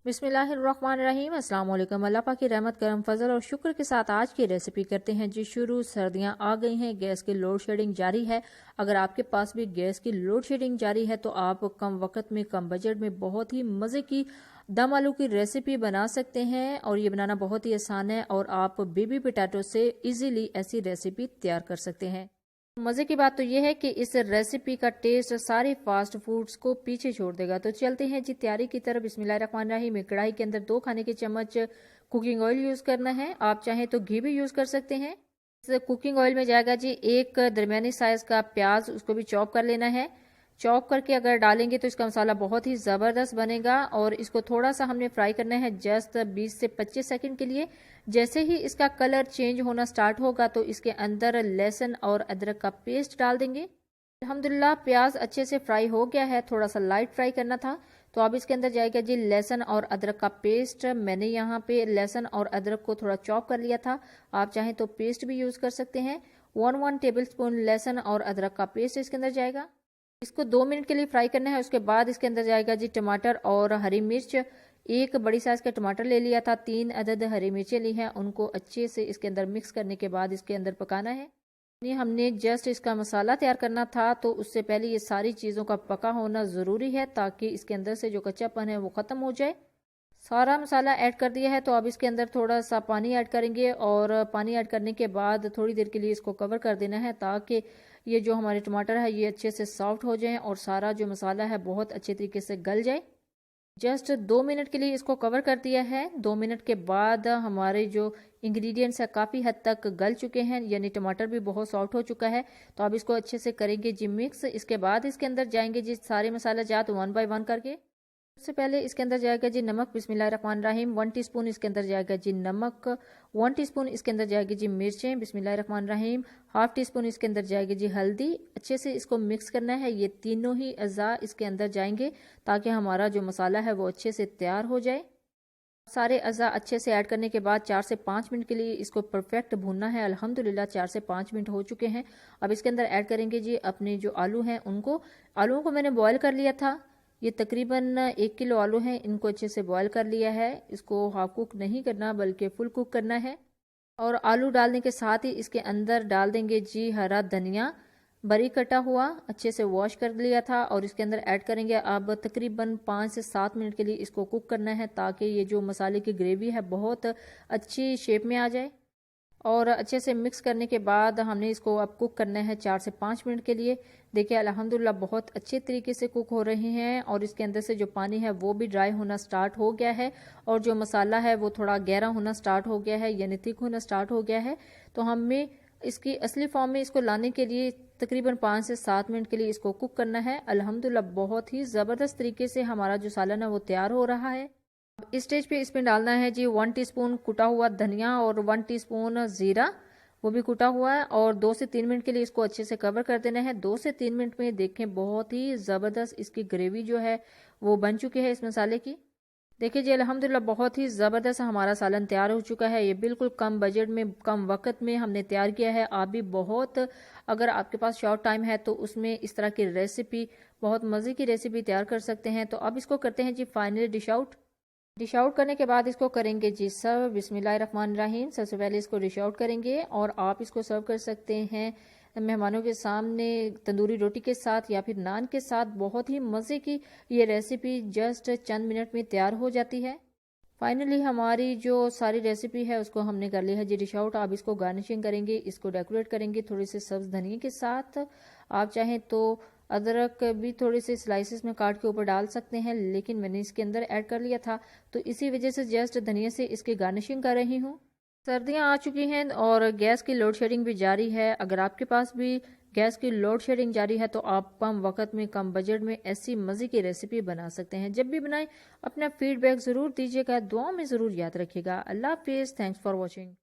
बिस्मिल्लाहिर्रहमानिर्रहीम। अस्सलाम वालेकुम। अल्लाह पाक की रहमत करम फजल और शुक्र के साथ आज की रेसिपी करते हैं जी शुरू। सर्दियां आ गई हैं, गैस की लोड शेडिंग जारी है। अगर आपके पास भी गैस की लोड शेडिंग जारी है तो आप कम वक्त में कम बजट में बहुत ही मज़े की दम आलू की रेसिपी बना सकते हैं और ये बनाना बहुत ही आसान है और आप बेबी पोटैटो से इजीली ऐसी रेसिपी तैयार कर सकते हैं। मज़े की बात तो यह है कि इस रेसिपी का टेस्ट सारे फास्ट फूड्स को पीछे छोड़ देगा। तो चलते हैं जी तैयारी की तरफ। बिस्मिल्लाहिर्रहमानिर्रहीम। में कढ़ाई के अंदर 2 खाने के चम्मच कुकिंग ऑयल यूज़ करना है। आप चाहें तो घी भी यूज़ कर सकते हैं। इस कुकिंग ऑयल में जाएगा जी एक दरमियानी साइज़ का प्याज, उसको भी चॉप कर लेना है। चॉप करके अगर डालेंगे तो इसका मसाला बहुत ही ज़बरदस्त बनेगा और इसको थोड़ा सा हमने फ्राई करना है जस्ट 20 से 25 सेकंड के लिए। जैसे ही इसका कलर चेंज होना स्टार्ट होगा तो इसके अंदर लहसुन और अदरक का पेस्ट डाल देंगे। अल्हम्दुलिल्लाह प्याज अच्छे से फ्राई हो गया है, थोड़ा सा लाइट फ्राई करना था। तो अब इसके अंदर जाएगा जी लहसुन और अदरक का पेस्ट। मैंने यहाँ पे लहसुन और अदरक को थोड़ा चॉप कर लिया था, आप चाहें तो पेस्ट भी यूज़ कर सकते हैं। 1 टेबल स्पून लहसुन और अदरक का पेस्ट इसके अंदर जाएगा। इसको 2 मिनट के लिए फ्राई करना है। उसके बाद इसके अंदर जाएगा जी टमाटर और हरी मिर्च। एक बड़ी साइज का टमाटर ले लिया था, 3 अदद हरी मिर्चें ली हैं, उनको अच्छे से इसके अंदर मिक्स करने के बाद इसके अंदर पकाना है। ये हमने जस्ट इसका मसाला तैयार करना था तो उससे पहले ये सारी चीज़ों का पका होना ज़रूरी है ताकि इसके अंदर से जो कच्चापन है वो ख़त्म हो जाए। सारा मसाला ऐड कर दिया है तो अब इसके अंदर थोड़ा सा पानी ऐड करेंगे और पानी ऐड करने के बाद थोड़ी देर के लिए इसको कवर कर देना है ताकि ये जो हमारे टमाटर है ये अच्छे से सॉफ्ट हो जाएं और सारा जो मसाला है बहुत अच्छे तरीके से गल जाए। जस्ट 2 मिनट के लिए इसको कवर कर दिया है। 2 मिनट के बाद हमारे जो इंग्रेडिएंट्स है काफ़ी हद तक गल चुके हैं, यानी टमाटर भी बहुत सॉफ्ट हो चुका है। तो अब इसको अच्छे से करेंगे जी मिक्स। इसके बाद इसके अंदर जाएंगे जी सारे मसाला जात 1 बाय 1 करके। सबसे पहले इसके अंदर जाएगा जी नमक। बिस्मिल्लाहिर्रहमानिर्रहीम। 1 टीस्पून इसके अंदर जाएगा जी नमक। 1 टीस्पून इसके अंदर जाएगी जी मिर्चें। बिस्मिल्लाहिर्रहमानिर्रहीम। हाफ टी स्पून इसके अंदर जाएगी जी हल्दी। अच्छे से इसको मिक्स करना है। ये तीनों ही अज़ा इसके अंदर जाएंगे ताकि हमारा जो मसाला है वो अच्छे से तैयार हो जाए। सारे अज़ा अच्छे से ऐड करने के बाद 4 से 5 मिनट के लिए इसको परफेक्ट भूनना है। अल्हम्दुलिल्लाह 4 से 5 मिनट हो चुके हैं। अब इसके अंदर ऐड करेंगे जी अपने जो आलू हैं उनको। आलूओं को मैंने बॉयल कर लिया था। ये तकरीबन 1 किलो आलू हैं, इनको अच्छे से बॉयल कर लिया है। इसको हाफ कुक नहीं करना बल्कि फुल कुक करना है। और आलू डालने के साथ ही इसके अंदर डाल देंगे जी हरा धनिया बारीक कटा हुआ, अच्छे से वॉश कर लिया था और इसके अंदर ऐड करेंगे। अब तकरीबन 5 से 7 मिनट के लिए इसको कुक करना है ताकि ये जो मसाले की ग्रेवी है बहुत अच्छी शेप में आ जाए। और अच्छे से मिक्स करने के बाद हमने इसको अब कुक करना है 4 से 5 मिनट के लिए। देखिए अल्हम्दुलिल्लाह बहुत अच्छे तरीके से कुक हो रहे हैं और इसके अंदर से जो पानी है वो भी ड्राई होना स्टार्ट हो गया है और जो मसाला है वो थोड़ा गहरा होना स्टार्ट हो गया है, यानी थिक होना स्टार्ट हो गया है। तो हमें इसकी असली फॉर्म में इसको लाने के लिए तकरीबन 5 से 7 मिनट के लिए इसको कुक करना है। अल्हम्दुलिल्लाह बहुत ही ज़बरदस्त तरीके से हमारा जो सालन है वो तैयार हो रहा है। इस स्टेज पे इसमें डालना है जी 1 टीस्पून कुटा हुआ धनिया और 1 टीस्पून ज़ीरा, वो भी कुटा हुआ है। और 2 से 3 मिनट के लिए इसको अच्छे से कवर कर देना है। 2 से 3 मिनट में देखें बहुत ही ज़बरदस्त इसकी ग्रेवी जो है वो बन चुकी है इस मसाले की। देखिए जी अल्हम्दुलिल्लाह बहुत ही ज़बरदस्त हमारा सालन तैयार हो चुका है। ये बिल्कुल कम बजट में कम वक्त में हमने तैयार किया है। आप भी बहुत, अगर आपके पास शॉर्ट टाइम है तो उसमें इस तरह की रेसिपी, बहुत मज़े की रेसिपी तैयार कर सकते हैं। तो अब इसको करते हैं जी finally dish out. Dish out करने के बाद इसको करेंगे जी सर्व। बिस्मिल्लाहिर्रहमानिर्रहीम। सबसे पहले इसको डिश आउट करेंगे और आप इसको सर्व कर सकते हैं मेहमानों के सामने तंदूरी रोटी के साथ या फिर नान के साथ। बहुत ही मज़े की ये रेसिपी जस्ट चंद मिनट में तैयार हो जाती है। फाइनली हमारी जो सारी रेसिपी है उसको हमने कर लिया है जी डिश आउट। आप इसको गार्निशिंग करेंगे, इसको डेकोरेट करेंगे थोड़ी सी सब्ज धनिया के साथ। आप चाहें तो अदरक भी थोड़े से स्लाइसेस में काट के ऊपर डाल सकते हैं, लेकिन मैंने इसके अंदर ऐड कर लिया था तो इसी वजह से जस्ट धनिया से इसकी गार्निशिंग कर रही हूँ। सर्दियाँ आ चुकी हैं और गैस की लोड शेडिंग भी जारी है। अगर आपके पास भी गैस की लोड शेडिंग जारी है तो आप कम वक्त में कम बजट में ऐसी मज़े की रेसिपी बना सकते हैं। जब भी बनाएं अपना फीडबैक ज़रूर दीजिएगा, दुआओं में ज़रूर याद रखिएगा। अल्लाह हाफिज़। Thanks for watching.